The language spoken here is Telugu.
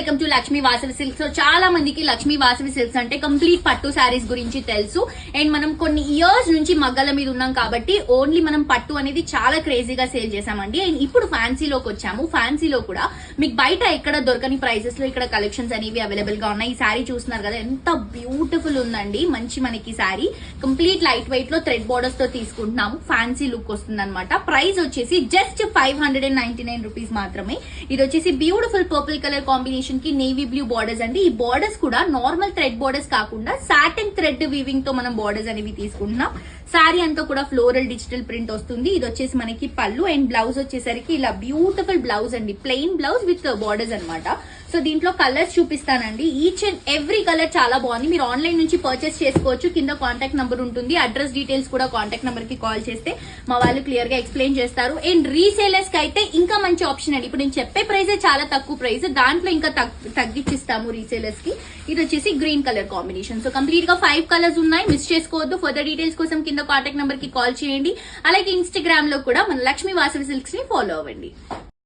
Welcome to Lakshmi Vasavi silks. So చాలా మందికి లక్ష్మీ వాసవి సిల్క్స్ అంటే కంప్లీట్ పట్టు శారీస్ గురించి తెలుసు. అండ్ మనం కొన్ని ఇయర్స్ నుంచి మగ్గల మీద ఉన్నాం కాబట్టి ఓన్లీ మనం పట్టు అనేది చాలా క్రేజీగా సేల్ చేసామండి. అండ్ ఇప్పుడు ఫ్యాన్సీలోకి వచ్చాము. ఫ్యాన్సీలో కూడా మీకు బయట ఎక్కడ దొరకని ప్రైసెస్ లో ఇక్కడ కలెక్షన్స్ అనేవి అవైలబుల్ గా ఉన్నాయి. ఈ శారీ చూస్తున్నారు కదా, ఎంత బ్యూటిఫుల్ ఉందండి. మంచి మనకి శారీ కంప్లీట్ లైట్ వెయిట్ లో థ్రెడ్ బోర్డర్స్ తో తీసుకుంటున్నాము. ఫ్యాన్సీ లుక్ వస్తుంది అనమాట. ప్రైస్ వచ్చేసి జస్ట్ 599 రూపీస్ మాత్రమే. ఇది వచ్చేసి బ్యూటిఫుల్ పర్పుల్ కలర్ కాంబినేషన్ కి నేవీ బ్లూ బోర్డర్స్ అండి. ఈ బోర్డర్స్ కూడా నార్మల్ థ్రెడ్ బోర్డర్స్ కాకుండా సాటిన్ థ్రెడ్ వీవింగ్ తో మనం బోర్డర్స్ అనేవి తీసుకుంటున్నాం. శారీ అంతా కూడా ఫ్లోరల్ డిజిటల్ ప్రింట్ వస్తుంది. ఇది వచ్చేసి మనకి పళ్ళు అండ్ బ్లౌజ్ వచ్చేసరికి ఇలా బ్యూటిఫుల్ బ్లౌజ్ అండి, ప్లెయిన్ బ్లౌజ్ విత్ బోర్డర్స్ అనమాట. సో దీంట్లో కలర్స్ చూపిస్తానండి. ఈచ్ అండ్ ఎవ్రీ కలర్ చాలా బాగుంది. మీరు ఆన్లైన్ నుంచి పర్చేస్ చేసుకోవచ్చు. కింద కాంటాక్ట్ నంబర్ ఉంటుంది. అడ్రస్ డీటెయిల్స్ కూడా కాంటాక్ట్ నంబర్ కి కాల్ చేస్తే మా వాళ్ళు క్లియర్ గా ఎక్స్ప్లెయిన్ చేస్తారు. అండ్ రీసేలర్స్ కి అయితే ఇంకా మంచి ఆప్షన్ అండి. ఇప్పుడు నేను చెప్పే ప్రైస్ చాలా తక్కువ ప్రైస్, దాంట్లో ఇంకా తగ్గించిస్తాము రీసేలర్స్ కి. ఇది వచ్చేసి green colour combination. So complete గా 5 కలర్స్ ఉన్నాయి, మిస్ చేసుకోవద్దు. ఫర్దర్ డీటెయిల్స్ కోసం కింద కాంటాక్ట్ నంబర్ కి కాల్ చేయండి. అలాగే ఇన్స్టాగ్రామ్ లో కూడా మన లక్ష్మీ వాసవి సిల్క్స్ ని ఫాలో అవ్వండి.